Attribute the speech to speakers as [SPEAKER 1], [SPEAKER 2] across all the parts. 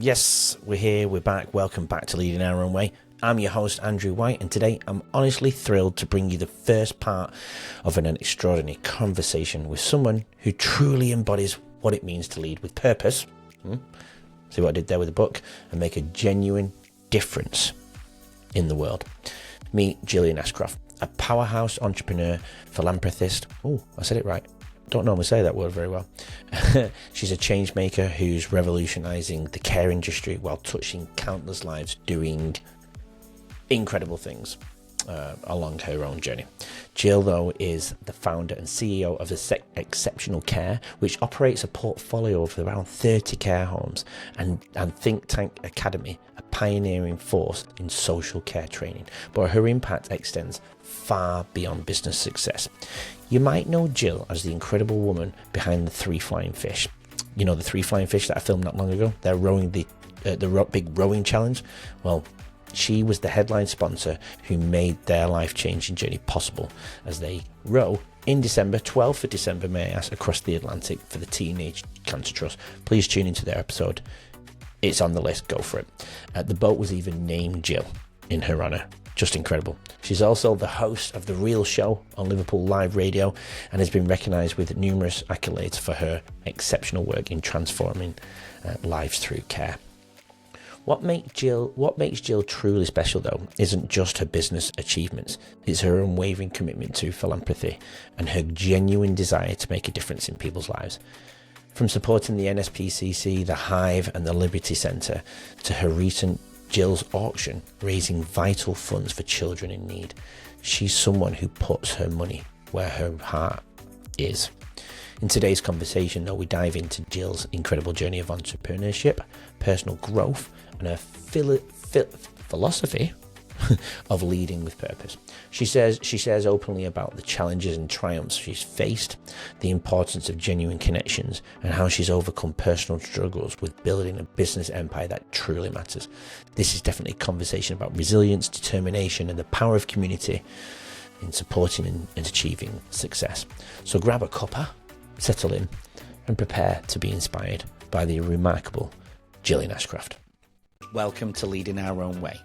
[SPEAKER 1] Yes, we're here, we're back. Welcome back to Leading Our Own Way. I'm your host, Andrew White, and today I'm honestly thrilled to bring you the first part of an extraordinary conversation with someone who truly embodies what it means to lead with purpose. See what I did there with the book? And make a genuine difference in the world. Meet Gillian Ashcroft, a powerhouse entrepreneur, philanthropist. Oh, I said it right. Don't normally say that word very well. She's a change maker who's revolutionising the care industry while touching countless lives, doing incredible things along her own journey. Gill, though, is the founder and CEO of Exceptional Care, which operates a portfolio of around 30 care homes and Think Tank Academy, a pioneering force in social care training. But her impact extends far beyond business success. You might know Gill as the incredible woman behind the Three Flying Fish. You know, the Three Flying Fish that I filmed not long ago? They're rowing the big rowing challenge. Well, she was the headline sponsor who made their life-changing journey possible as they row in December, 12th of December, may I ask, across the Atlantic for the Teenage Cancer Trust. Please tune into their episode. It's on the list. Go for it. The boat was even named Gill in her honour. Just incredible. She's also the host of The Real Show on Liverpool Live Radio and has been recognised with numerous accolades for her exceptional work in transforming lives through care. What makes Gill truly special, though, isn't just her business achievements. It's her unwavering commitment to philanthropy and her genuine desire to make a difference in people's lives. From supporting the NSPCC, the Hive and the Liberty Centre to her recent Gill's auction, raising vital funds for children in need. She's someone who puts her money where her heart is. In today's conversation, though, we dive into Gill's incredible journey of entrepreneurship, personal growth, and her philosophy of leading with purpose. She shares openly about the challenges and triumphs she's faced, the importance of genuine connections, and how she's overcome personal struggles with building a business empire that truly matters. This is definitely a conversation about resilience, determination, and the power of community in supporting and achieving success. So grab a cuppa, settle in, and prepare to be inspired by the remarkable Gillian Ashcroft. Welcome to Leading Our Own Way.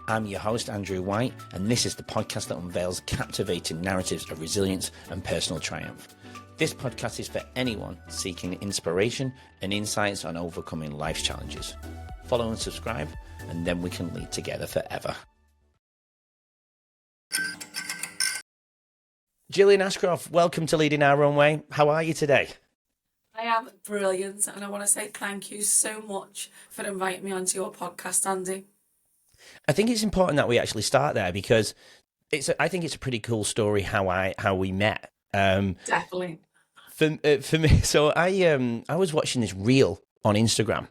[SPEAKER 1] I'm your host, Andrew White, and this is the podcast that unveils captivating narratives of resilience and personal triumph. This podcast is for anyone seeking inspiration and insights on overcoming life's challenges. Follow and subscribe, and then we can lead together forever. Gillian Ashcroft, welcome to Leading Our Own Way. How are you today?
[SPEAKER 2] I am brilliant, and I want to say thank you so much for inviting me onto your podcast, Andy.
[SPEAKER 1] I think it's important that we actually start there because I think it's a pretty cool story how we met.
[SPEAKER 2] Definitely.
[SPEAKER 1] For me, so I was watching this reel on Instagram,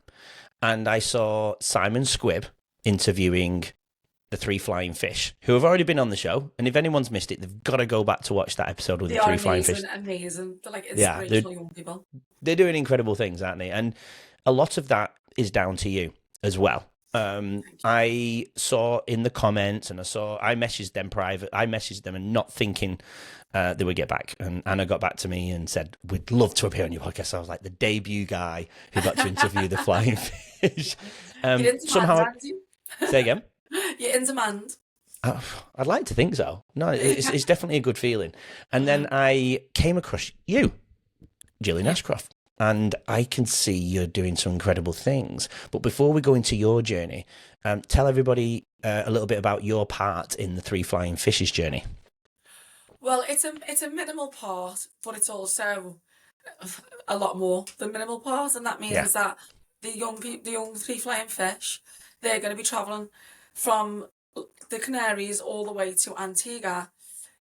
[SPEAKER 1] and I saw Simon Squibb interviewing the Three Flying Fish, who have already been on the show. And if anyone's missed it, they've got to go back to watch that episode with the Three Flying Fish.
[SPEAKER 2] Amazing. They're like inspirational young people.
[SPEAKER 1] They're doing incredible things, aren't they? And a lot of that is down to you as well. I saw in the comments, and I messaged them private. I messaged them and not thinking they would get back. And Anna got back to me and said, "We'd love to appear on your podcast." So I was like the debut guy who got to interview the Flying Fish.
[SPEAKER 2] Somehow,
[SPEAKER 1] say again.
[SPEAKER 2] You're in demand.
[SPEAKER 1] I'd like to think so. No, it's definitely a good feeling. And then I came across you, Gillian Ashcroft. And I can see you're doing some incredible things. But before we go into your journey, tell everybody a little bit about your part in the Three Flying Fishes journey.
[SPEAKER 2] Well, it's a minimal part, but it's also a lot more than minimal part, and that means that the young Three Flying Fish, they're going to be travelling from the Canaries all the way to Antigua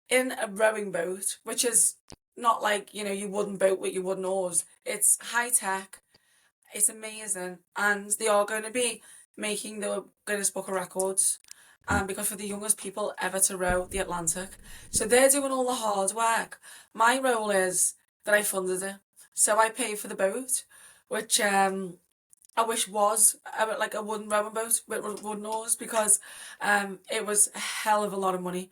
[SPEAKER 2] in a rowing boat, which is not like, your wooden boat with your wooden oars. It's high tech. It's amazing. And they are going to be making the Guinness Book of Records because for the youngest people ever to row the Atlantic. So they're doing all the hard work. My role is that I funded it. So I pay for the boat, which I wish was like a wooden rowing boat with wooden oars, because it was a hell of a lot of money.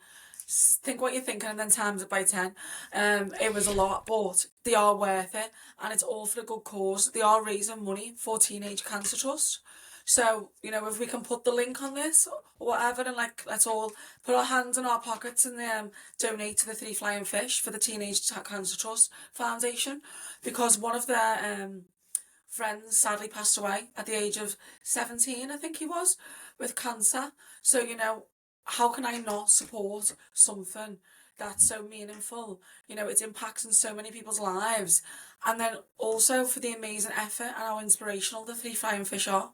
[SPEAKER 2] Think what you're thinking and then times it by 10. It was a lot, but they are worth it, and it's all for a good cause. They are raising money for Teenage Cancer Trust. So, if we can put the link on this or whatever, and like, let's all put our hands in our pockets and donate to the Three Flying Fish for the Teenage Cancer Trust Foundation, because one of their friends sadly passed away at the age of 17, I think he was, with cancer. So, how can I not support something that's so meaningful? It impacts in so many people's lives. And then also for the amazing effort and how inspirational the Three Flying Fish are.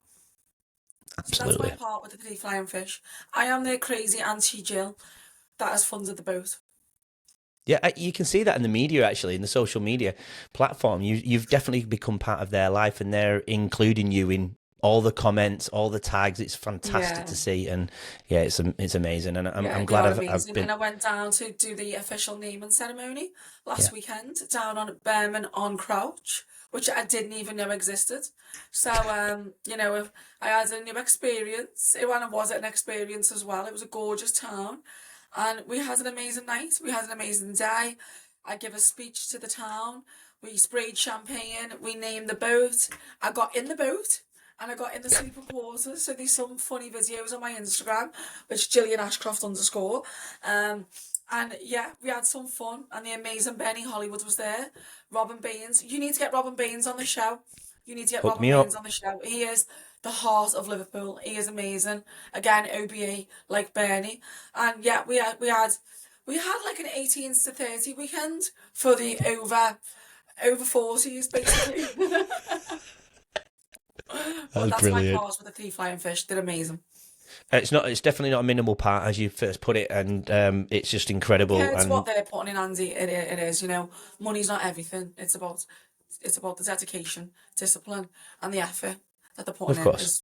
[SPEAKER 2] So that's my
[SPEAKER 1] Absolutely.
[SPEAKER 2] part with the Three Flying Fish. I am the crazy auntie Gill that has funded the boat.
[SPEAKER 1] Yeah, you can see that in the media, actually, in the social media platform. You've definitely become part of their life, and they're including you in all the comments, all the tags. It's fantastic
[SPEAKER 2] Yeah.
[SPEAKER 1] to see, and yeah, it's amazing. And
[SPEAKER 2] Yeah,
[SPEAKER 1] I'm
[SPEAKER 2] they
[SPEAKER 1] glad
[SPEAKER 2] are
[SPEAKER 1] I've
[SPEAKER 2] amazing.
[SPEAKER 1] been.
[SPEAKER 2] And I went down to do the official naming ceremony
[SPEAKER 1] Yeah,
[SPEAKER 2] last weekend down on Berman on Crouch, which I didn't even know existed. So, I had a new experience. It was an experience as well. It was a gorgeous town. And we had an amazing night. We had an amazing day. I gave a speech to the town. We sprayed champagne. We named the boat. I got in the boat and I got in the sleeping quarters. So there's some funny videos on my Instagram, which Gillian Ashcroft _. And yeah, we had some fun. And the amazing Benny Hollywood was there. Robin Baines. You need to get Robin Baines on the show. You need to get
[SPEAKER 1] hook
[SPEAKER 2] Robin
[SPEAKER 1] me up.
[SPEAKER 2] Baines on the show. He is the heart of Liverpool. He is amazing. Again, OBE like Bernie. And yeah, we had like an 18s to 30 weekend for the over 40s basically. But
[SPEAKER 1] That's
[SPEAKER 2] that's my
[SPEAKER 1] brilliant.
[SPEAKER 2] part with the Three Flying Fish. They're amazing.
[SPEAKER 1] It's not. It's definitely not a minimal part, as you first put it, and it's just incredible.
[SPEAKER 2] Compared to what
[SPEAKER 1] And
[SPEAKER 2] they're putting in, Andy, it is. Money's not everything. It's about the dedication, discipline, and the effort that they're putting
[SPEAKER 1] of
[SPEAKER 2] in
[SPEAKER 1] course,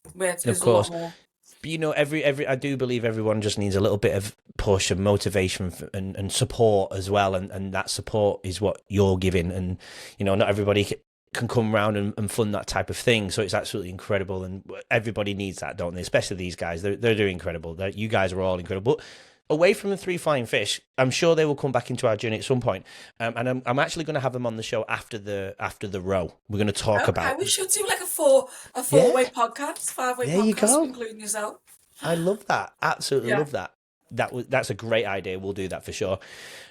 [SPEAKER 1] of
[SPEAKER 2] is a lot
[SPEAKER 1] course.
[SPEAKER 2] more.
[SPEAKER 1] But every I do believe everyone just needs a little bit of push and motivation and support as well, and that support is what you're giving. And not everybody can come around and fund that type of thing, so it's absolutely incredible, and everybody needs that, don't they? Especially these guys, they're doing incredible. You guys are all incredible. But away from the Three Flying Fish, I'm sure they will come back into our journey at some point. And I'm actually going to have them on the show after the row. We're going to talk
[SPEAKER 2] Okay,
[SPEAKER 1] about.
[SPEAKER 2] we should do like a
[SPEAKER 1] Yeah,
[SPEAKER 2] four-way podcast, five-way
[SPEAKER 1] there you
[SPEAKER 2] podcast,
[SPEAKER 1] go.
[SPEAKER 2] including yourself.
[SPEAKER 1] I love that. Absolutely
[SPEAKER 2] Yeah,
[SPEAKER 1] love that. That's a great idea. We'll do that for sure.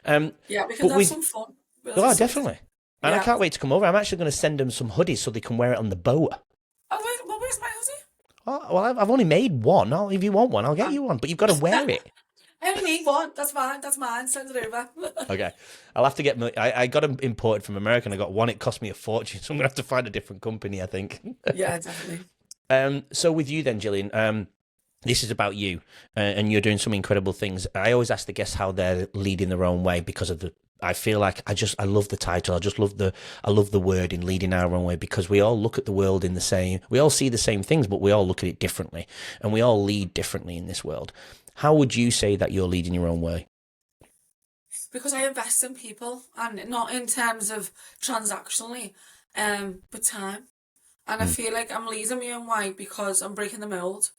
[SPEAKER 2] yeah, we can
[SPEAKER 1] But
[SPEAKER 2] have
[SPEAKER 1] with
[SPEAKER 2] some fun. Really
[SPEAKER 1] oh,
[SPEAKER 2] excited.
[SPEAKER 1] definitely. And I
[SPEAKER 2] Yeah.
[SPEAKER 1] can't wait to come over. I'm actually going to send them some hoodies so they can wear it on the boat.
[SPEAKER 2] Oh wait, where's my hoodie?
[SPEAKER 1] Oh, well, I've only made one. If you want one, I'll get you one. But you've got to wear it.
[SPEAKER 2] I only need one. That's fine. That's mine. Send it over.
[SPEAKER 1] Okay. I'll have to get I got them imported from America and I got one. It cost me a fortune. So I'm going to have to find a different company, I think.
[SPEAKER 2] Yeah, definitely.
[SPEAKER 1] So with you then, Gillian, this is about you, and you're doing some incredible things. I always ask the guests how they're leading their own way because of I feel like I love the title. I love the word in leading our own way, because we all look at the world we all see the same things, but we all look at it differently, and we all lead differently in this world. How would you say that you're leading your own way?
[SPEAKER 2] Because I invest in people, and not in terms of transactionally, but time. And I
[SPEAKER 1] Mm,
[SPEAKER 2] feel like I'm leading my own way because I'm breaking the mold.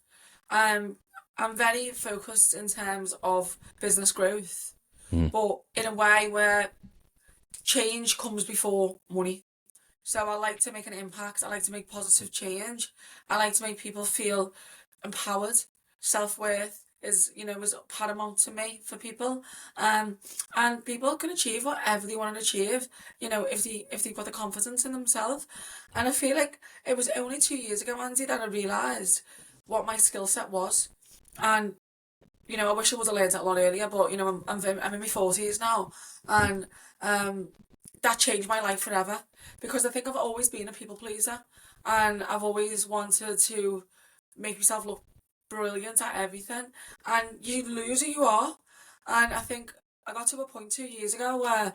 [SPEAKER 2] I'm very focused in terms of business growth,
[SPEAKER 1] mm,
[SPEAKER 2] but in a way where change comes before money. So I like to make an impact. I like to make positive change. I like to make people feel empowered. Self-worth is paramount to me for people. And people can achieve whatever they want to achieve, if they've got the confidence in themselves. And I feel like it was only 2 years ago, Andy, that I realised what my skill set was. And I wish I would have learned that a lot earlier, but I'm in my 40s now, and that changed my life forever, because I think I've always been a people pleaser, and I've always wanted to make myself look brilliant at everything, and you lose who you are. And I think I got to a point 2 years ago where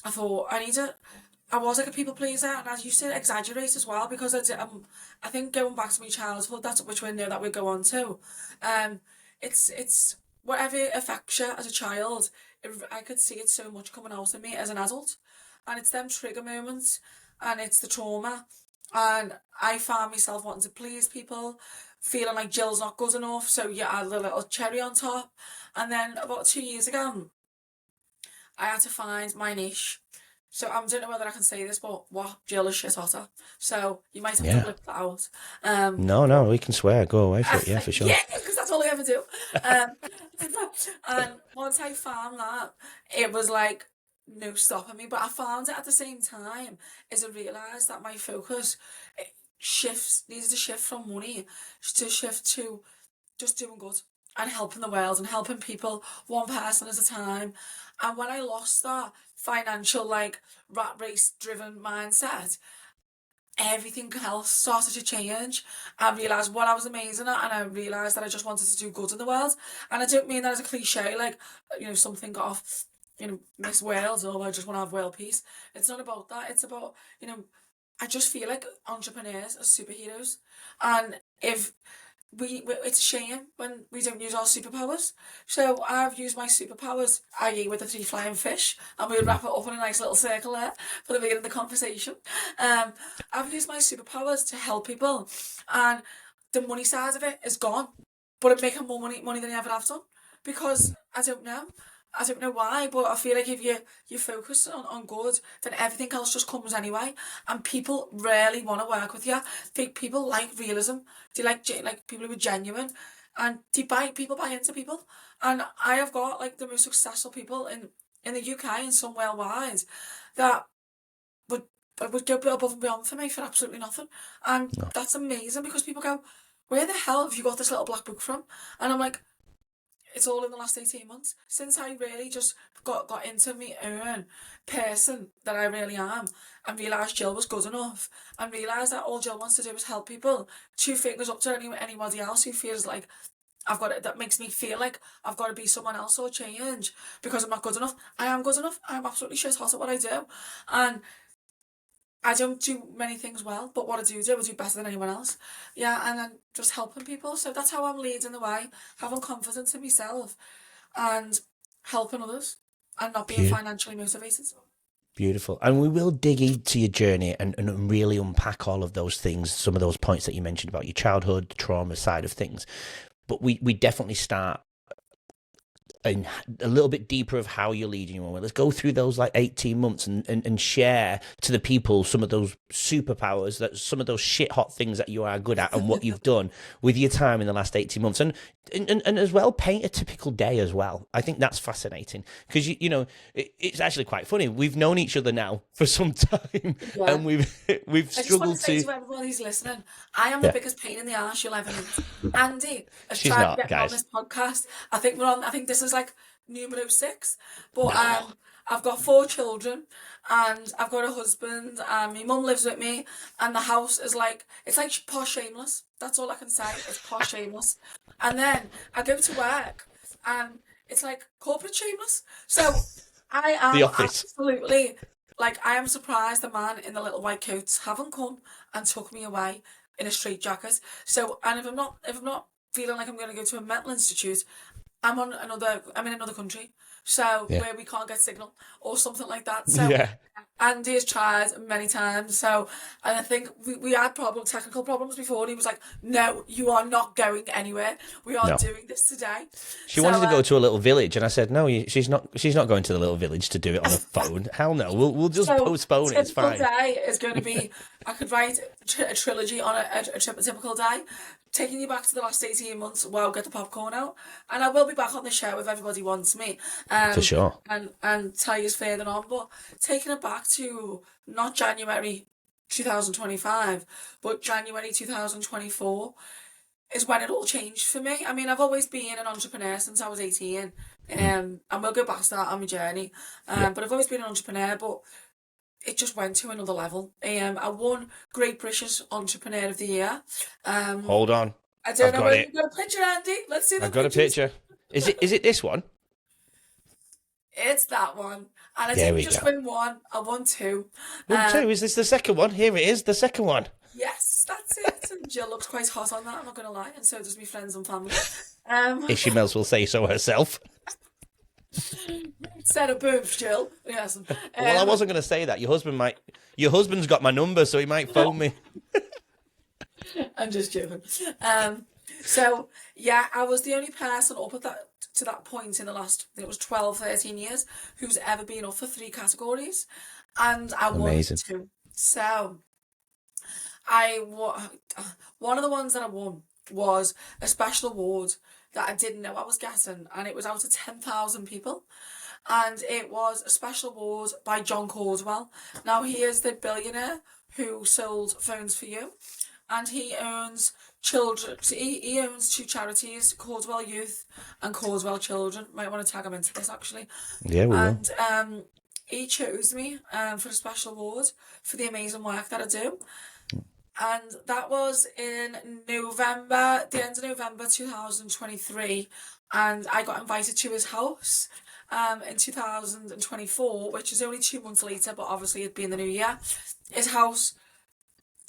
[SPEAKER 2] I thought I was like a people pleaser, and I used to exaggerate as well, because I think going back to my childhood, that's which we know that we go on to. Um, it's whatever affects you as a child. I could see it so much coming out of me as an adult, and it's them trigger moments, and it's the trauma, and I found myself wanting to please people, feeling like Jill's not good enough, so you add a little cherry on top, and then about 2 years ago, I had to find my niche. So I don't know whether I can say this, but what Gill is shit hotter. So you might have to
[SPEAKER 1] Yeah.
[SPEAKER 2] blip that out.
[SPEAKER 1] No, we can swear. Go away for it. Yeah, for sure.
[SPEAKER 2] Yeah, because that's all I ever do. And once I found that, it was like no stopping me. But I found it at the same time as I realised that my focus needed to shift from money to shift to just doing good and helping the world and helping people one person at a time. And when I lost that financial, like, rat race driven mindset, everything else started to change. I realised what I was amazing at, and I realised that I just wanted to do good in the world. And I don't mean that as a cliche, like, something got off, Miss World, or I just want to have world peace. It's not about that. It's about, I just feel like entrepreneurs are superheroes. And if it's a shame when we don't use our superpowers. So I've used my superpowers, i.e. with the 3 flying fish, and we'll wrap it up in a nice little circle there for the beginning of the conversation. I've used my superpowers to help people, and the money side of it is gone, but I'm making more money than I ever have done, because I don't know why, but I feel like if you focus on good, then everything else just comes anyway. And people rarely want to work with you. People like realism. They like people who are genuine, and people buy into people. And I have got like the most successful people in the UK and some worldwide that would go above and beyond for me for absolutely nothing. And that's amazing, because people go, "Where the hell have you got this little black book from?" And I'm like, it's all in the last 18 months. Since I really just got into my own person that I really am, and realised Gill was good enough, and realised that all Gill wants to do is help people. 2 fingers up to anybody else who feels like that makes me feel like I've got to be someone else or change because I'm not good enough. I am good enough. I'm absolutely shit hot at what I do. And I don't do many things well, but what I do better than anyone else. Yeah, and then just helping people. So that's how I'm leading the way, having confidence in myself and helping others, and not being financially motivated.
[SPEAKER 1] Beautiful. And we will dig into your journey and really unpack all of those things, some of those points that you mentioned about your childhood, the trauma side of things. But we definitely start and a little bit deeper of how you're leading your own way. Let's go through those like 18 months and share to the people some of those superpowers, that some of those shit hot things that you are good at and what you've done with your time in the last 18 months. And as well, paint a typical day as well. I think that's fascinating, because, it's actually quite funny. We've known each other now for some time, and we've struggled to... I just want
[SPEAKER 2] to say to everyone who's listening, I am the biggest pain in the arse you'll ever meet. Andy has tried to get me on this podcast. I think this is like numero 6, but I've got 4 children, and I've got a husband, and my mum lives with me, and the house is like, it's like posh shameless. That's all I can say. It's posh shameless. And then I go to work, and it's like corporate shameless. So I am absolutely, like, I am surprised the man in the little white coats haven't come and took me away in a straitjacket. So, and if I'm not feeling like I'm going to go to a mental institute, I'm in another country, so where we can't get signal or something like that. So Andy has tried many times. So, and I think we had technical problems before, and he was like, "No, you are not going anywhere. We are doing this today."
[SPEAKER 1] She wanted to go to a little village, and I said, "No, she's not. She's not going to the little village to do it on a phone. Hell no. We'll just postpone it. It's fine."
[SPEAKER 2] Day is going to be. I could write a trilogy on a typical day. Taking you back to the last 18 months, get the popcorn out. And I will be back on the show if everybody wants me.
[SPEAKER 1] For sure.
[SPEAKER 2] And tell you further on. But taking it back to not January 2025, but January 2024 is when it all changed for me. I mean, I've always been an entrepreneur since I was 18. And we'll go back to that on my journey. But I've always been an entrepreneur, but it just went to another level. I won Great British Entrepreneur of the Year.
[SPEAKER 1] Hold on.
[SPEAKER 2] I don't know whether you've got a picture, Andy. Let's see the
[SPEAKER 1] I've got a picture. Is it this one?
[SPEAKER 2] It's that one. And I didn't just win one, I won 2.
[SPEAKER 1] Won 2? Is this the second one? Here it is, the second one.
[SPEAKER 2] Yes, that's it. And Jill looks quite hot on that, I'm not going to lie. And so does my friends and family.
[SPEAKER 1] If she may as well say so herself.
[SPEAKER 2] Set of boobs, Jill. Yes.
[SPEAKER 1] Well, I wasn't going to say that. Your husband's got my number, so he might phone me.
[SPEAKER 2] I'm just joking. So yeah, I was the only person up at that point in the last, I think it was 12, 13 years, who's ever been up for 3 categories. and I won
[SPEAKER 1] Amazing.
[SPEAKER 2] 2. So one of the ones that I won was a special award that I didn't know I was getting, and it was out of 10,000 people. And it was a special award by John Carswell. Now, he is the billionaire who sold Phones for You, and he owns children. He owns 2 charities, Carswell Youth and Carswell Children. Might want to tag him into this, actually.
[SPEAKER 1] Yeah, we will.
[SPEAKER 2] And he chose me for a special award for the amazing work that I do. And that was in November, the end of November 2023. And I got invited to his house in 2024, which is only 2 months later, but obviously it'd be in the new year. His house,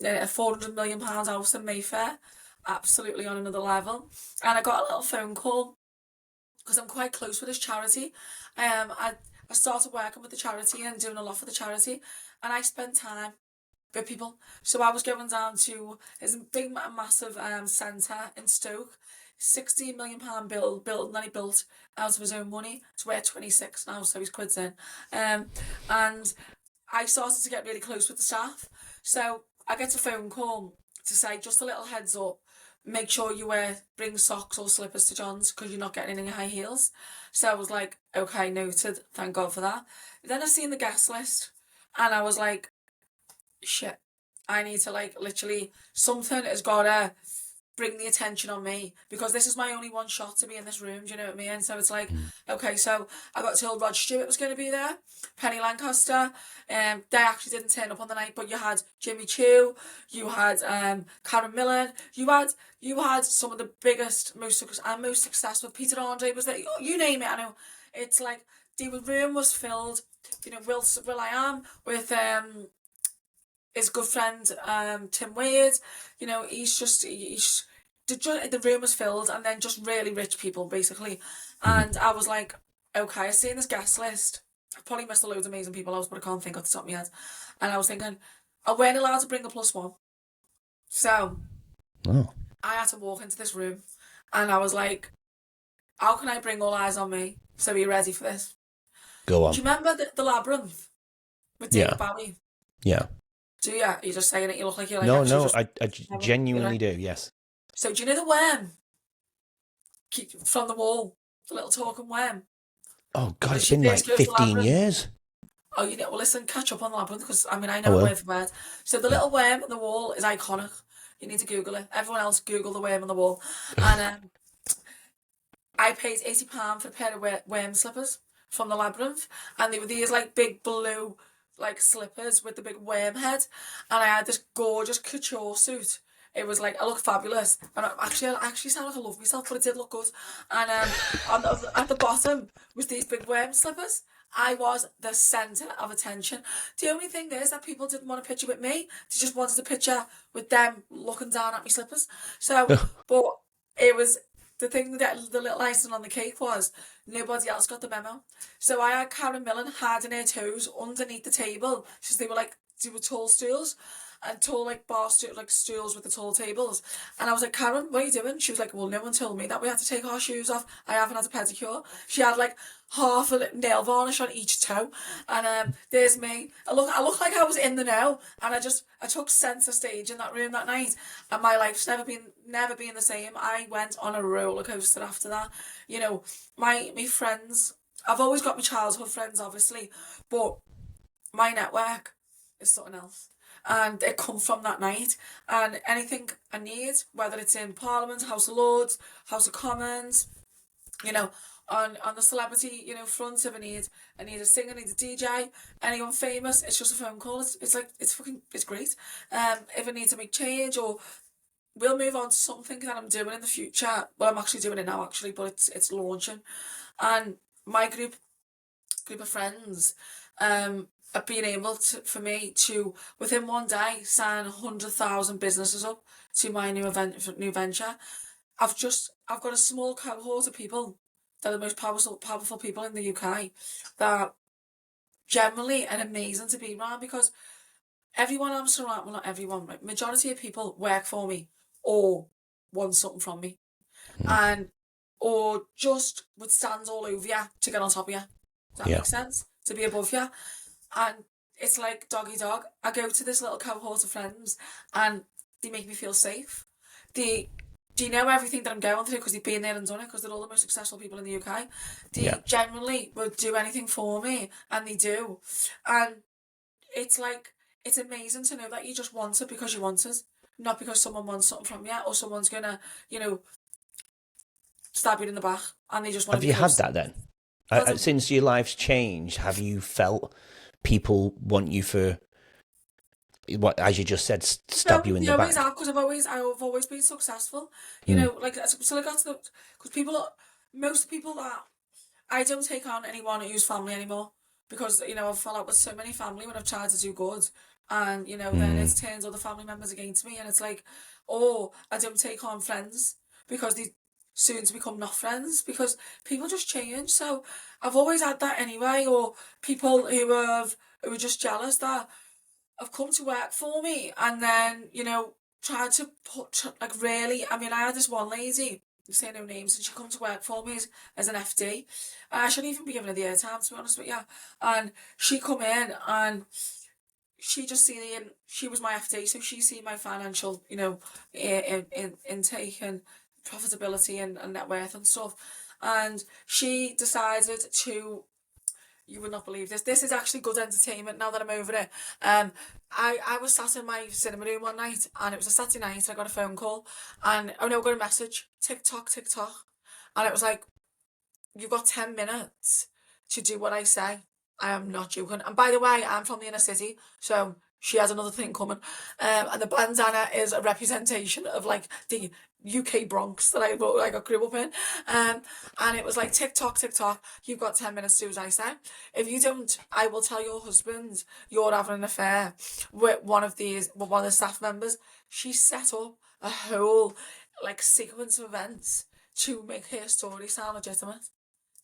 [SPEAKER 2] a £400 million house in Mayfair, absolutely on another level. And I got a little phone call because I'm quite close with his charity. I started working with the charity and doing a lot for the charity, and I spent time with people. So I was going down to his big, massive centre in Stoke, £16 million building that he built out of his own money. It's worth 26 now, so he's quids in. And I started to get really close with the staff. So I get a phone call to say, just a little heads up, make sure you bring socks or slippers to John's because you're not getting in your high heels. So I was like, okay, noted. Thank God for that. Then I seen the guest list and I was like, shit, I need to literally, something has got to bring the attention on me because this is my only one shot to be in this room, do you know what I mean? So it's like, okay, so I got told Rod Stewart was going to be there, Penny Lancaster, they actually didn't turn up on the night, but you had Jimmy Choo, you had Karen Millen, you had some of the biggest, most successful, Peter Andre was there, you name it. I know, it's like, the room was filled, Will I Am with his good friend Tim Wade, the room was filled, and then just really rich people basically. And I was like, okay, I seen this guest list. I probably missed a load of amazing people out, but I can't think off the top of my head. And I was thinking, I weren't allowed to bring a +1, so I had to walk into this room, and I was like, how can I bring all eyes on me? So are you ready for this?
[SPEAKER 1] Go on.
[SPEAKER 2] Do you remember the Labyrinth with David Bowie?
[SPEAKER 1] Yeah.
[SPEAKER 2] Do you? Are you just saying it? You look like you're like...
[SPEAKER 1] No, I genuinely do, yes.
[SPEAKER 2] So do you know the worm? From the wall. The little talking worm.
[SPEAKER 1] Oh, God, it's been like 15 years.
[SPEAKER 2] Oh, well, listen, catch up on the Labyrinth, because, I know it word for word. So the little worm on the wall is iconic. You need to Google it. Everyone else Google the worm on the wall. And I paid £80 for a pair of worm slippers from the Labyrinth. And they were these, big blue... slippers with the big worm head, and I had this gorgeous couture suit. It was I looked fabulous, and I actually sounded like I love myself, but it did look good. And at the bottom was these big worm slippers. I was the centre of attention. The only thing is that people didn't want a picture with me. They just wanted a picture with them looking down at my slippers. So, but it was... The thing that the little icing on the cake was nobody else got the memo. So I had Karen Millen hiding her toes underneath the table because they were tall stools and tall bar stools with the tall tables. And I was like, Karen, what are you doing? She was like, well, no one told me that we had to take our shoes off. I haven't had a pedicure. She had half a nail varnish on each toe, and there's me. I look like I was in the know, and I took centre stage in that room that night, and my life's never been the same. I went on a roller coaster after that. My friends, I've always got my childhood friends, obviously, but my network is something else. And it come from that night, and anything I need, whether it's in Parliament, House of Lords, House of Commons, on the celebrity, front, if I need a singer, I need a DJ, anyone famous, it's just a phone call. It's great. If I need to make change, or we'll move on to something that I'm doing in the future. Well, I'm actually doing it now, but it's launching, and my group of friends, have been able for me to within one day sign 100,000 businesses up to my new venture. I've got a small cohort of people that are the most powerful people in the UK that generally are amazing to be around, because everyone I'm surrounded, well, not everyone, right? Majority of people work for me or want something from me, or just would stand all over you to get on top of you. Does that make sense? To be above you. And it's like doggy dog. I go to this little cohort of friends and they make me feel safe. They do you know everything that I'm going through because they've been there and done it, because they're all the most successful people in the UK.
[SPEAKER 1] Yeah.
[SPEAKER 2] They genuinely will do anything for me, and they do. And it's like, it's amazing to know that you just want it because you want it, not because someone wants something from you or someone's gonna, you know, stab you in the back and they just want
[SPEAKER 1] Have
[SPEAKER 2] to be
[SPEAKER 1] you had
[SPEAKER 2] close.
[SPEAKER 1] that then?
[SPEAKER 2] Well,
[SPEAKER 1] Since your life's changed, have you felt people want you for what, as you just said, stab
[SPEAKER 2] no,
[SPEAKER 1] you in
[SPEAKER 2] they
[SPEAKER 1] the
[SPEAKER 2] always
[SPEAKER 1] back?
[SPEAKER 2] have, because I've always been successful. You
[SPEAKER 1] Mm.
[SPEAKER 2] know, like, so I got to the, because people, most people that I don't take on anyone who's family anymore, because you know I've fallen out with so many family when I've tried to do good, and you know then
[SPEAKER 1] Mm.
[SPEAKER 2] it turns other family members against me, and it's like, oh, I don't take on friends because they soon to become not friends, because people just change. So I've always had that anyway, or people who are just jealous that have come to work for me, and then you know tried to put like really. I mean, I had this one lady, say no names, and she come to work for me as an FD. I shouldn't even be giving her the airtime, to be honest with you. And she come in and she just seen, she was my FD, so she seen my financial, you know, intake and profitability and net worth and stuff. And she decided to, you would not believe this. This is actually good entertainment now that I'm over it. I was sat in my cinema room one night, and it was a Saturday night. I got a phone call, and oh no, I got a message. TikTok, TikTok, and it was like, "You've got 10 minutes to do what I say." I am not joking. And by the way, I'm from the inner city, so she has another thing coming. And the bandana is a representation of like the UK Bronx that I grew up in. And it was like, TikTok, TikTok, you've got 10 minutes to do as I say. If you don't, I will tell your husband you're having an affair with one of the staff members. She set up a whole like sequence of events to make her story sound legitimate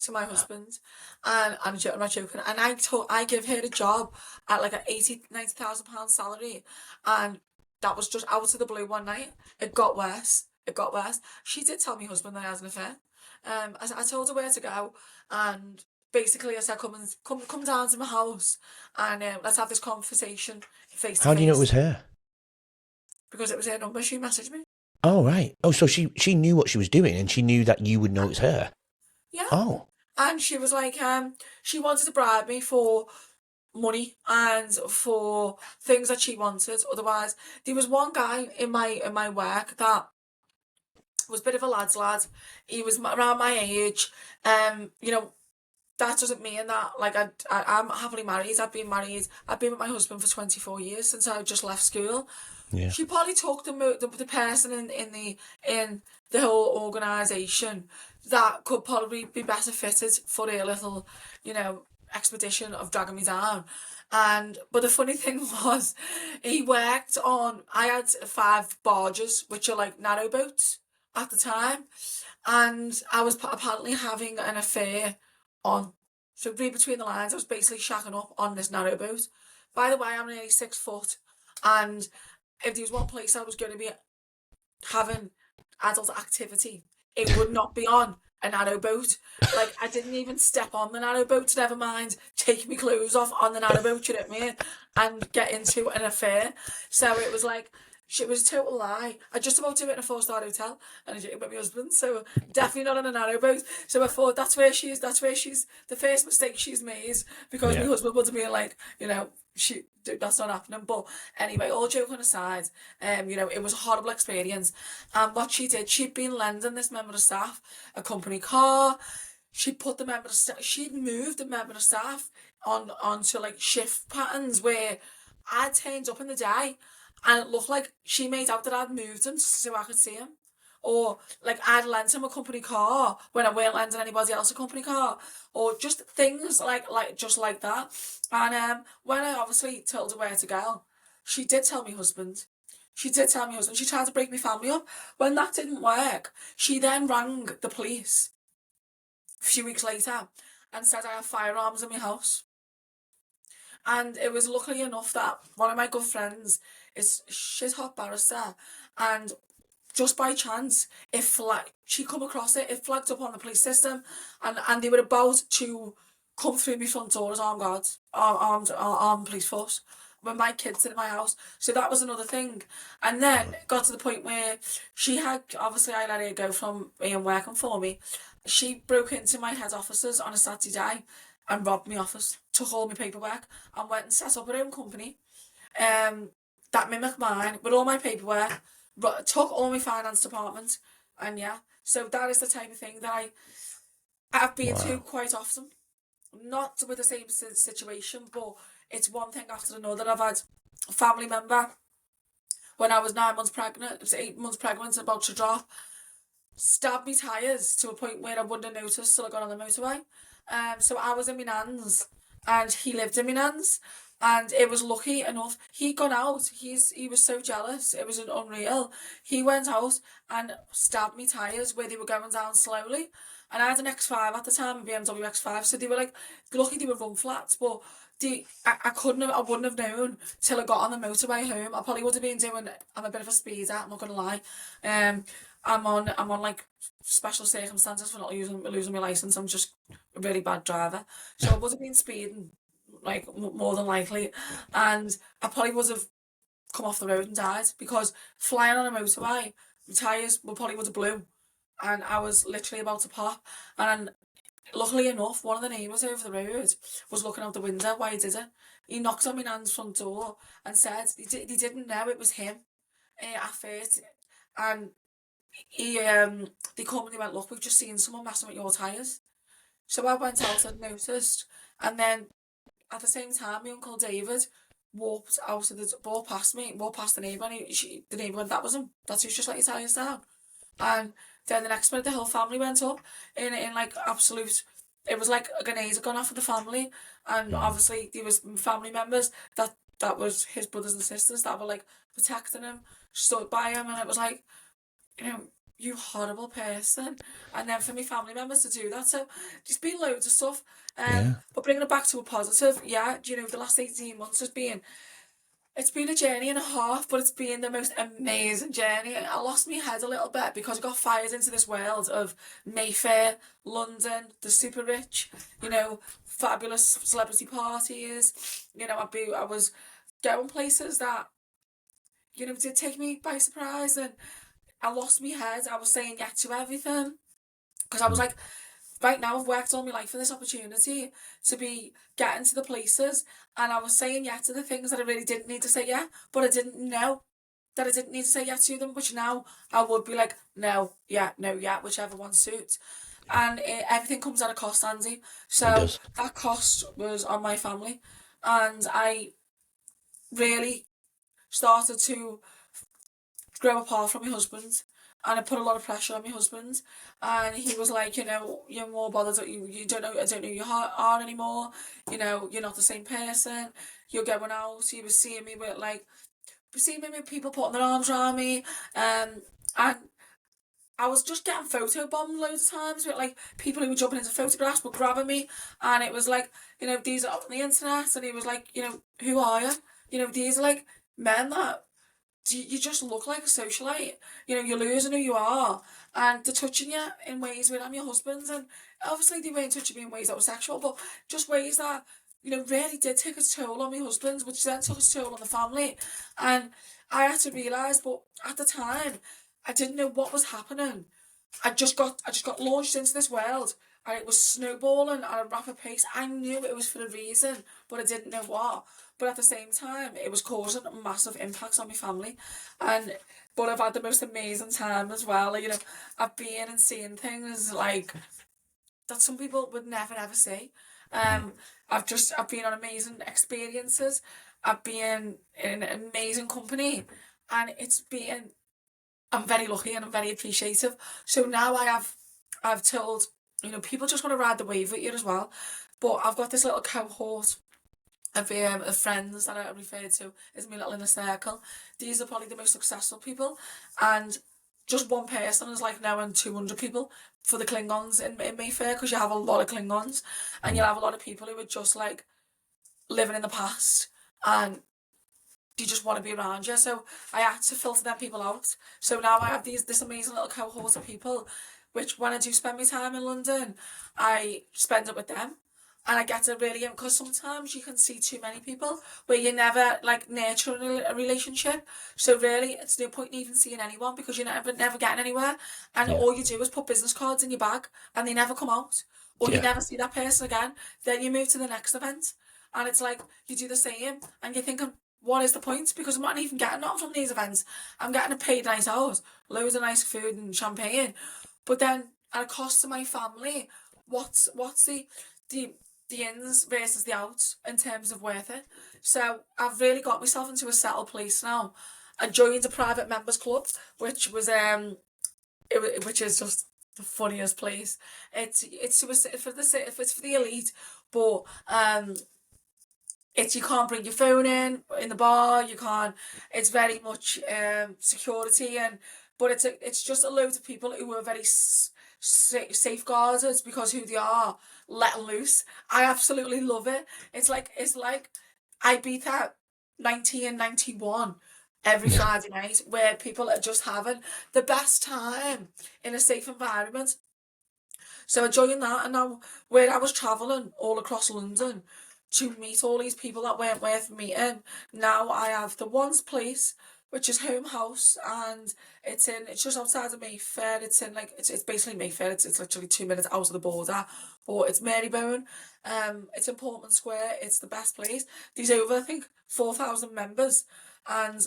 [SPEAKER 2] to my husband, and I'm not joking. And I give her a job at like an 90,000 pound salary, and that was just out of the blue one night. It got worse. It got worse. She did tell my husband that I had an affair. I told her where to go, and basically I said, come down to my house, and let's have this conversation face to
[SPEAKER 1] How do you know it was
[SPEAKER 2] face,
[SPEAKER 1] her?
[SPEAKER 2] because it was her number. She messaged me.
[SPEAKER 1] Oh, right. Oh, so she knew what she was doing, and she knew that you would know it's her.
[SPEAKER 2] Yeah.
[SPEAKER 1] Oh.
[SPEAKER 2] And she was like, she wanted to bribe me for money and for things that she wanted. Otherwise, there was one guy in my work that was a bit of a lad's lad. He was around my age. You know, that doesn't mean that like I'm happily married. I've been with my husband for 24 years since I just left school.
[SPEAKER 1] Yeah.
[SPEAKER 2] She probably took the person in the whole organisation that could probably be better fitted for a little, you know, expedition of dragging me down. But the funny thing was, he worked on. I had 5 barges, which are like narrow boats at the time, and I was apparently having an affair on. So read between the lines, I was basically shacking up on this narrow boat. By the way, I'm nearly 6 foot, and if there was one place I was going to be having adult activity, it would not be on a narrow boat. Like, I didn't even step on the narrow boat, never mind take my clothes off on the narrow boat, you know what I mean, and get into an affair. So it was like, it was a total lie. I just about do it in a 4-star hotel, and I did it with my husband, so definitely not on a narrow boat. So I thought, that's where she's, the first mistake she's made, because my
[SPEAKER 1] Yeah.
[SPEAKER 2] husband would have been like, you know, that's not happening. But anyway, all joking aside, you know, it was a horrible experience. And what she did, she'd been lending this member of staff a company car. She'd moved the member of staff onto like shift patterns where I turned up in the day, and it looked like she made out that I'd moved him so I could see him. Or like I'd lent him a company car when I weren't lending anybody else a company car, or just things like just like that. And when I obviously told her where to go, she did tell me husband. She did tell me husband. She tried to break my family up. When that didn't work, she then rang the police a few weeks later and said I have firearms in my house. And it was luckily enough that one of my good friends is shit hot barrister, and just by chance, she come across it. It flagged up on the police system, and they were about to come through my front door as armed guards, armed police force, with my kids in my house. So that was another thing. And then it got to the point where she had, obviously I let her go from being working for me. She broke into my head offices on a Saturday day and robbed my office, took all my paperwork and went and set up her own company that mimicked mine with all my paperwork, took all my finance department, and yeah. So that is the type of thing that I've been to quite often. Not with the same situation, but it's one thing after another. I've had a family member when I was 9 months pregnant, it was 8 months pregnant, about to drop, stabbed me tyres to a point where I wouldn't have noticed till I got on the motorway. So I was in my nan's and he lived in my nan's, and it was lucky enough he'd gone out. He was so jealous, it was unreal. He went out and stabbed me tyres where they were going down slowly. And I had an X5 at the time, a BMW X5, so they were like, lucky they were run flats, but I wouldn't have known till I got on the motorway home. I probably would have been doing, I'm a bit of a speeder, I'm not gonna lie. I'm on like special circumstances for not losing my license. I'm just a really bad driver, so I would have been speeding, like more than likely, and I probably would have come off the road and died because flying on a motorway, my tyres probably would have blew, and I was literally about to pop. And luckily enough, one of the neighbours over the road was looking out the window while he did it. He knocked on my nan's front door and said they didn't know it was him at first, and they come and they went, look, we've just seen someone messing with your tyres. So I went out and noticed, and then at the same time, my uncle David walked past me, walked past the neighbour, and the neighbour went, that was him. That's who's just let your tyres down. And then the next minute, the whole family went up in like absolute. It was like a grenade had gone off for the family, and obviously there was family members that was his brothers and sisters that were like protecting him, stood by him, and it was like, you horrible person. And then for me family members to do that, so there's been loads of stuff. But bringing it back to a positive, the last 18 months it's been a journey and a half, but it's been the most amazing journey. I lost my head a little bit because I got fired into this world of Mayfair, London, the super rich, fabulous celebrity parties. I was going places that, did take me by surprise, and I lost my head. I was saying yes to everything because I was like, right now I've worked all my life for this opportunity to be getting to the places, and I was saying yes to the things that I really didn't need to say yeah, but I didn't know that I didn't need to say yes to them, which now I would be like, no, yeah, whichever one suits. And everything comes at a cost, Andy. So that cost was on my family, and I really started to grow apart from my husband, and I put a lot of pressure on my husband, and he was like, you're more bothered, you don't know, I don't know who you are anymore, you're not the same person, you're going out. He was seeing me with people putting their arms around me, and I was just getting photo bombed loads of times with like people who were jumping into photographs were grabbing me, and it was like, these are up on the internet, and he was like, who are you? These are like men that you just look like a socialite. You're losing who you are, and they're touching you in ways where I'm your husband, and obviously they weren't touching me in ways that were sexual, but just ways that really did take its toll on my husband, which then took its toll on the family. And I had to realise, but at the time I didn't know what was happening. I just got launched into this world, and it was snowballing at a rapid pace. I knew it was for a reason, but I didn't know what. But at the same time, it was causing massive impacts on my family. But I've had the most amazing time as well. I've been and seen things like that some people would never ever see. I've been on amazing experiences. I've been in an amazing company, and I'm very lucky and I'm very appreciative. So now I've told, people just want to ride the wave with you as well. But I've got this little cohort of friends that I refer to as my little inner circle. These are probably the most successful people, and just one person is like knowing 200 people for the Klingons in Mayfair, because you have a lot of Klingons, and you'll have a lot of people who are just like living in the past, and you just want to be around you. So I had to filter them people out. So now I have this amazing little cohort of people, which when I do spend my time in London, I spend it with them. And I get to really, because sometimes you can see too many people where you never like nurturing a relationship. So really, it's no point in even seeing anyone because you're never getting anywhere. And
[SPEAKER 1] Yeah.
[SPEAKER 2] all you do is put business cards in your bag and they never come out. Or you
[SPEAKER 1] Yeah.
[SPEAKER 2] never see that person again. Then you move to the next event. And it's like you do the same and you're thinking, what is the point? Because I'm not even getting nothing from these events. I'm getting a paid nice house, loads of nice food and champagne. But then at a cost to my family, what's the the ins versus the outs in terms of worth it? So I've really got myself into a settled place now. I joined a private members club, which was which is just the funniest place. It's for the elite, but it's you can't bring your phone in the bar. You can't. It's very much security but it's just a load of people who are very safeguarded because who they are, let loose. I absolutely love it. It's like Ibiza 1991 every Friday night where people are just having the best time in a safe environment. So I joined that, and now where I was travelling all across London to meet all these people that weren't worth meeting, now I have the one's place, which is Home House, and it's just outside of Mayfair. It's basically Mayfair. It's literally 2 minutes out of the border, but it's Marybone. It's in Portman Square. It's the best place. There's over I think 4,000 members, and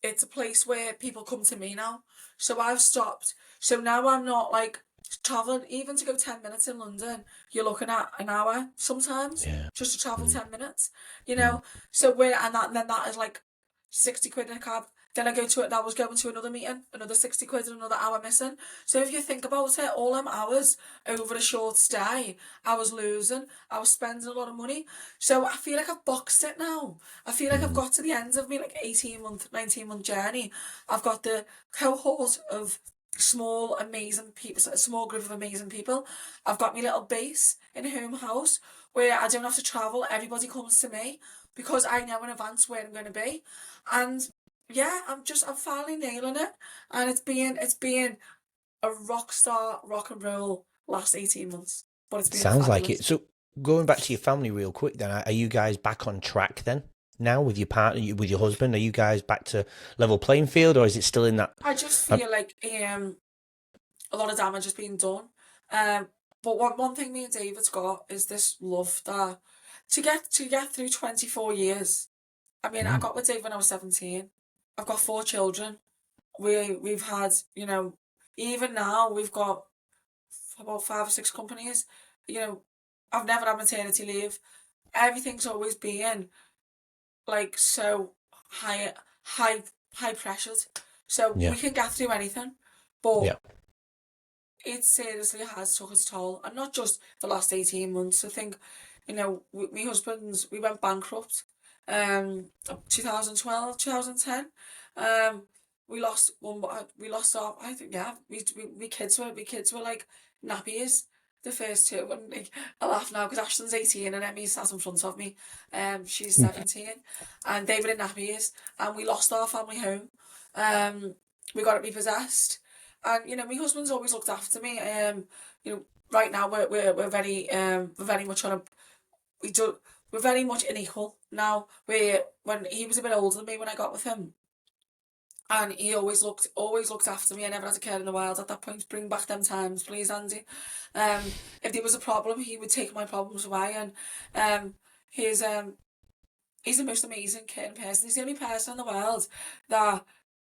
[SPEAKER 2] it's a place where people come to me now. So I've stopped. So now I'm not like traveling, even to go 10 minutes in London, you're looking at an hour sometimes
[SPEAKER 1] Yeah.
[SPEAKER 2] just to travel
[SPEAKER 1] Mm.
[SPEAKER 2] 10 minutes,
[SPEAKER 1] Mm.
[SPEAKER 2] So then that is like 60 quid in a cab. Then I was going to another meeting, another 60 quid and another hour missing. So if you think about it, all them hours over a short stay, I was losing, I was spending a lot of money. So I feel like I've boxed it now. I feel like I've
[SPEAKER 1] Mm.
[SPEAKER 2] got to the end of me like 19-month journey. I've got the cohort of small amazing people, a small group of amazing people. I've got my little base in Home House where I don't have to travel. Everybody comes to me because I know in advance where I'm going to be. And yeah, I'm finally nailing it, and it's been a rock star rock and roll last 18 months, but it's been
[SPEAKER 1] Sounds like
[SPEAKER 2] fabulous.
[SPEAKER 1] it. So going back to your family real quick, then are you guys back on track then? Now with your partner, with your husband, are you guys back to level playing field, or is it still in that?
[SPEAKER 2] I just
[SPEAKER 1] Uh,
[SPEAKER 2] feel like a lot of damage has been done. Um, but one thing me and David's got is this love that to get through 24 years. I mean, I
[SPEAKER 1] mm.
[SPEAKER 2] got with Dave when I was 17. I've got 4 children. We've had, even now we've got about 5 or 6 companies. You know, I've never had maternity leave. Everything's always been like so high, high, high pressured. So
[SPEAKER 1] Yeah.
[SPEAKER 2] we can get through anything, but
[SPEAKER 1] Yeah.
[SPEAKER 2] it seriously has took its toll, and not just the last 18 months. I think, my husband's we went bankrupt, 2012, 2010. Um, we lost one. We lost our. I think yeah. We kids were like nappies. The first two, and like, I laugh now because Ashton's 18 and Emmy's sat in front of me. She's
[SPEAKER 1] Mm.
[SPEAKER 2] 17, and they were in nappies, and we lost our family home. We got it repossessed, and my husband's always looked after me. Right now we're very much on a we do we're very much unequal now. When he was a bit older than me when I got with him, and he always looked after me. I never had a care in the world at that point. Bring back them times, please, Andy. If there was a problem, he would take my problems away, and um, he's um he's the most amazing caring person. He's the only person in the world that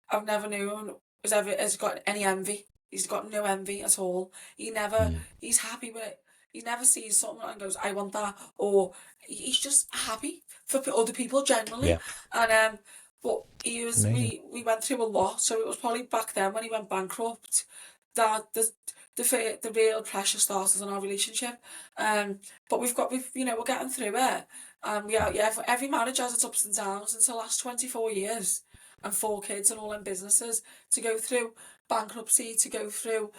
[SPEAKER 2] I've never known has got any envy. He's got no envy at all.
[SPEAKER 1] Mm.
[SPEAKER 2] He's happy with it. He never sees something and goes, I want that. Or he's just happy for other people generally.
[SPEAKER 1] Yeah.
[SPEAKER 2] And but
[SPEAKER 1] Amazing.
[SPEAKER 2] we went through a lot. So it was probably back then when he went bankrupt that the real pressure started in our relationship. But we're getting through it. Yeah, for every marriage has its ups and downs. It's the last 24 years and 4 kids and all in businesses to go through bankruptcy, to go through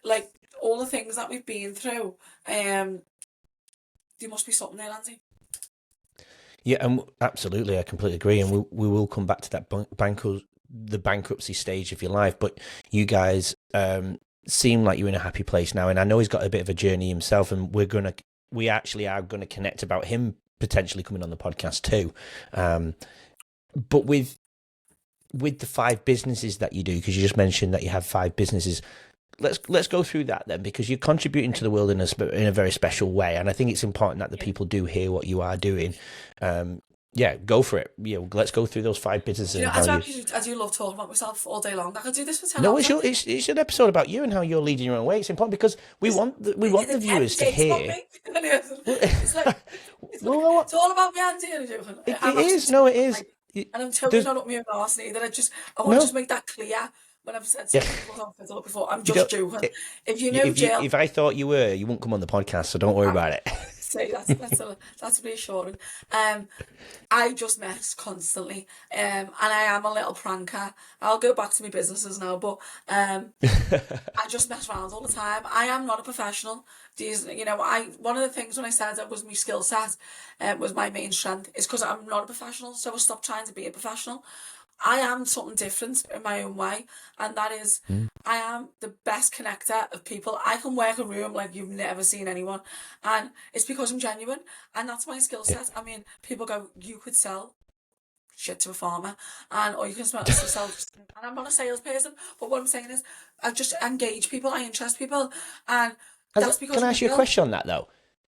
[SPEAKER 2] like all the things that we've been through. There must be something there, Andy.
[SPEAKER 1] Yeah, and absolutely, I completely agree, and we will come back to that the bankruptcy stage of your life. But you guys seem like you're in a happy place now, and I know he's got a bit of a journey himself, and we actually are going to connect about him potentially coming on the podcast too. But with the 5 businesses that you do, because you just mentioned that you have 5 businesses, let's go through that then, because you're contributing to the world in a very special way, and I think it's important that the people do hear what you are doing. Go for it. Let's go through those 5 businesses.
[SPEAKER 2] I do love talking about myself all day long. I could do this for 10
[SPEAKER 1] No,
[SPEAKER 2] hours.
[SPEAKER 1] it's an episode about you and how you're leading your own way. It's important because we want the viewers to hear.
[SPEAKER 2] It's all about me, Andy.
[SPEAKER 1] It is. No, it is.
[SPEAKER 2] And I'm totally not up my own arse either. I want to just make that clear. When I've said something before, I'm just joking. If you know Gill,
[SPEAKER 1] if I thought you were, you wouldn't come on the podcast, so don't worry about it.
[SPEAKER 2] See, that's reassuring. I just mess constantly, and I am a little pranker. I'll go back to my businesses now, but I just mess around all the time. I am not a professional. One of the things when I said that was my skill set, was my main strength, is because I'm not a professional. So I stopped trying to be a professional. I am something different in my own way, and that is I am the best connector of people. I can work a room like you've never seen anyone, and it's because I'm genuine, and that's my skill set. I mean, people go, you could sell shit to a farmer, or you can sell, and I'm not a salesperson, but what I'm saying is I just engage people, I interest people, and that's because
[SPEAKER 1] Can I ask you a question on that though?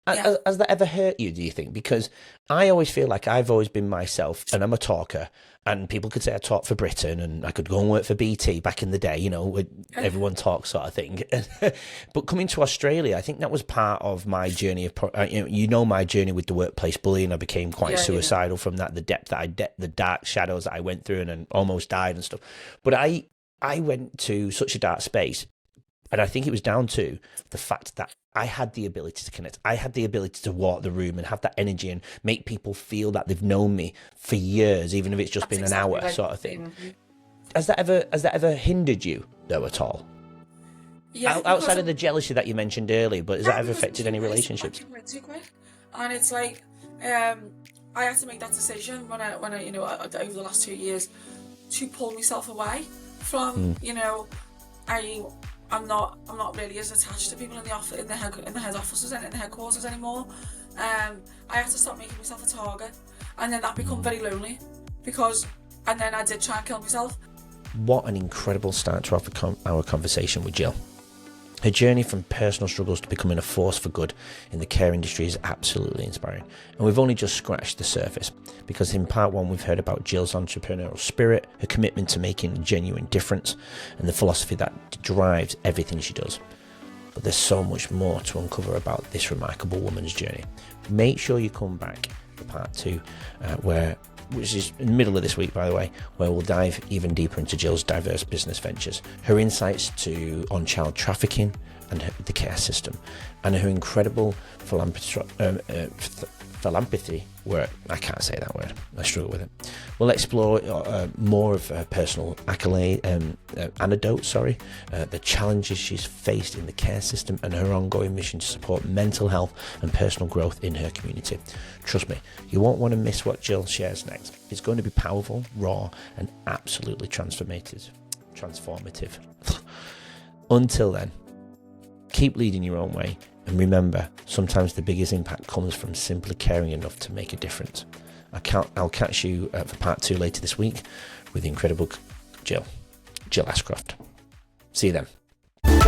[SPEAKER 1] Has that ever hurt you, do you think? Because I always feel like I've always been myself, and I'm a talker, and people could say I talk for Britain, and I could go and work for BT back in the day, everyone talks sort of thing. But coming to Australia, I think that was part of my journey of, my journey with the workplace bullying. I became quite suicidal from that, the dark shadows that I went through and almost died and stuff. But I went to such a dark space, and I think it was down to the fact that I had the ability to connect. I had the ability to walk the room and have that energy and make people feel that they've known me for years, even if it's just been an hour sort of thing. Mm-hmm. Has that ever hindered you though at all? Yeah. Outside of the jealousy that you mentioned earlier, but has that ever affected any relationships?
[SPEAKER 2] Too quick, and it's like I had to make that decision when I over the last 2 years to pull myself away from I'm not really as attached to people in the office, in the head offices and in the headquarters anymore. I had to stop making myself a target, and then that became very lonely and then I did try and kill myself.
[SPEAKER 1] What an incredible start to our conversation with Gill. Her journey from personal struggles to becoming a force for good in the care industry is absolutely inspiring. And we've only just scratched the surface, because in part 1 we've heard about Gill's entrepreneurial spirit, her commitment to making a genuine difference, and the philosophy that drives everything she does. But there's so much more to uncover about this remarkable woman's journey. Make sure you come back for part 2, which is in the middle of this week, by the way, where we'll dive even deeper into Gill's diverse business ventures, her insights on child trafficking and the care system, and her incredible philanthropy work. I can't say that word. I struggle with it. We'll explore more of her personal anecdotes, the challenges she's faced in the care system, and her ongoing mission to support mental health and personal growth in her community. Trust me, you won't want to miss what Gill shares next. It's going to be powerful, raw, and absolutely transformative. Until then, keep leading your own way. And remember, sometimes the biggest impact comes from simply caring enough to make a difference. I'll catch you for part 2 later this week with the incredible Gillian Ashcroft. See you then. Learn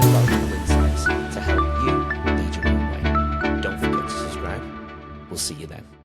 [SPEAKER 1] about your insights to help you lead your own way. Don't forget to subscribe. We'll see you then.